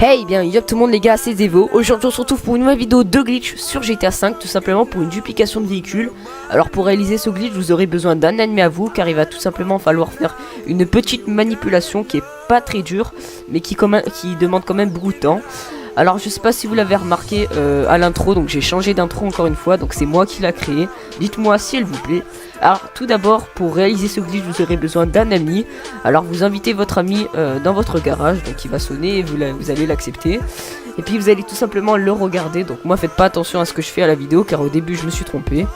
Hey, bien yop tout le monde les gars, c'est Zevo. Aujourd'hui on se retrouve pour une nouvelle vidéo de glitch sur GTA 5, tout simplement pour une duplication de véhicule. Alors pour réaliser ce glitch vous aurez besoin d'un ennemi à vous, car il va tout simplement falloir faire une petite manipulation qui est pas très dure, mais qui demande quand même beaucoup de temps. Alors je sais pas si vous l'avez remarqué à l'intro, donc j'ai changé d'intro encore une fois, donc c'est moi qui l'a créé. Dites-moi si elle vous plaît. Alors tout d'abord, pour réaliser ce glitch vous aurez besoin d'un ami. Alors vous invitez votre ami dans votre garage, donc il va sonner et vous allez l'accepter. Et puis vous allez tout simplement le regarder, donc moi faites pas attention à ce que je fais à la vidéo, car au début je me suis trompé.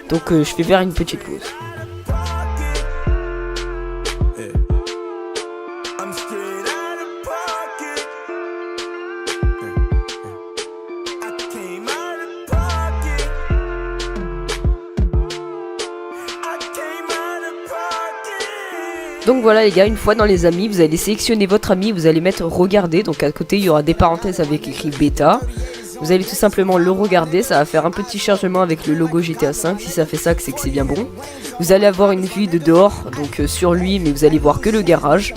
Donc je vais faire une petite pause. Donc voilà les gars, une fois dans les amis, vous allez sélectionner votre ami, vous allez mettre regarder, donc à côté il y aura des parenthèses avec écrit bêta. Vous allez tout simplement le regarder, ça va faire un petit chargement avec le logo GTA 5, si ça fait ça c'est que c'est bien bon. Vous allez avoir une vue de dehors, donc sur lui, mais vous allez voir que le garage.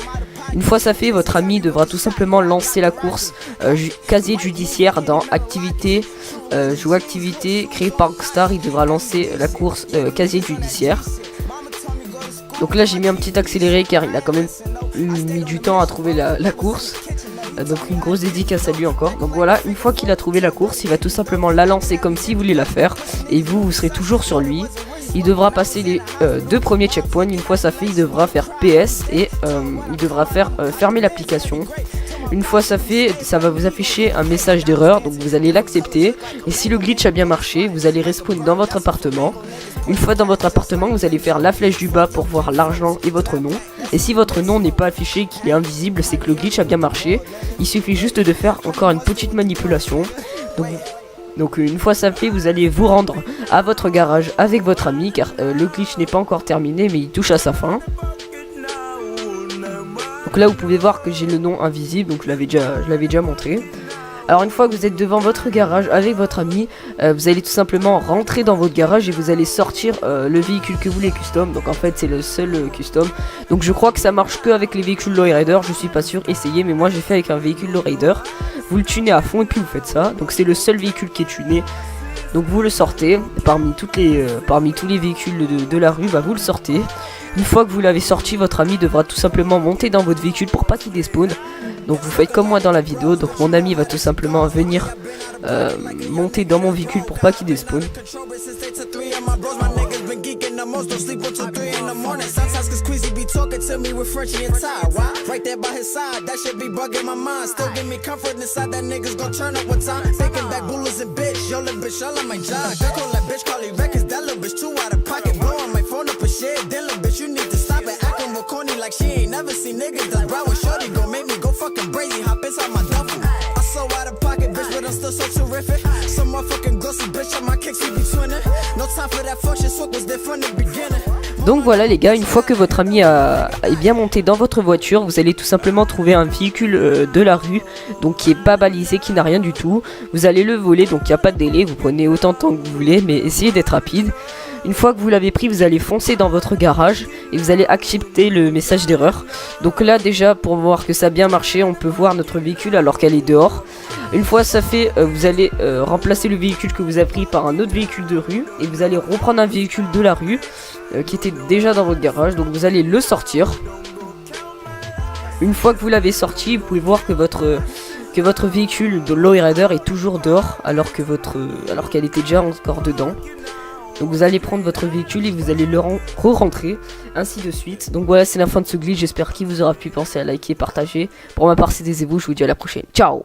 Une fois ça fait, votre ami devra tout simplement lancer la course casier judiciaire dans activité, jouer activité créée par Rockstar, il devra lancer la course casier judiciaire. Donc là j'ai mis un petit accéléré car il a quand même mis du temps à trouver la course. Donc une grosse dédicace à lui encore. Donc voilà, une fois qu'il a trouvé la course, il va tout simplement la lancer comme s'il voulait la faire. Et vous serez toujours sur lui. Il devra passer les deux premiers checkpoints. Une fois ça fait, il devra faire PS et il devra faire fermer l'application. Une fois ça fait, ça va vous afficher un message d'erreur, donc vous allez l'accepter. Et si le glitch a bien marché, vous allez respawn dans votre appartement. Une fois dans votre appartement, vous allez faire la flèche du bas pour voir l'argent et votre nom. Et si votre nom n'est pas affiché, qu'il est invisible, c'est que le glitch a bien marché. Il suffit juste de faire encore une petite manipulation. Donc une fois ça fait, vous allez vous rendre à votre garage avec votre ami, car le glitch n'est pas encore terminé, mais il touche à sa fin. Donc là vous pouvez voir que j'ai le nom invisible, donc je l'avais déjà montré. Alors une fois que vous êtes devant votre garage avec votre ami, vous allez tout simplement rentrer dans votre garage et vous allez sortir le véhicule que vous voulez custom. Donc en fait c'est le seul custom. Donc je crois que ça marche que avec les véhicules Lowrider, je suis pas sûr, essayez, mais moi j'ai fait avec un véhicule Lowrider. Vous le tunez à fond et puis vous faites ça. Donc c'est le seul véhicule qui est tuné. Donc vous le sortez, parmi tous les véhicules de la rue, bah vous le sortez. Une fois que vous l'avez sorti, votre ami devra tout simplement monter dans votre véhicule pour pas qu'il despawn. Donc vous faites comme moi dans la vidéo, donc mon ami va tout simplement venir monter dans mon véhicule pour pas qu'il despawn. Donc voilà les gars, une fois que votre ami est bien monté dans votre voiture, vous allez tout simplement trouver un véhicule de la rue, donc qui est pas balisé, qui n'a rien du tout. Vous allez le voler, donc il n'y a pas de délai, vous prenez autant de temps que vous voulez, mais essayez d'être rapide. Une fois que vous l'avez pris, vous allez foncer dans votre garage et vous allez accepter le message d'erreur. Donc là déjà, pour voir que ça a bien marché, on peut voir notre véhicule alors qu'elle est dehors. Une fois ça fait, vous allez remplacer le véhicule que vous avez pris par un autre véhicule de rue et vous allez reprendre un véhicule de la rue qui était déjà dans votre garage. Donc vous allez le sortir. Une fois que vous l'avez sorti, vous pouvez voir que votre véhicule de Lowrider est toujours dehors alors qu'elle était déjà encore dedans. Donc vous allez prendre votre véhicule et vous allez le re-rentrer, ainsi de suite. Donc voilà, c'est la fin de ce glitch, j'espère qu'il vous aura pu penser à liker, partager. Pour ma part c'était Zevo, je vous dis à la prochaine, ciao.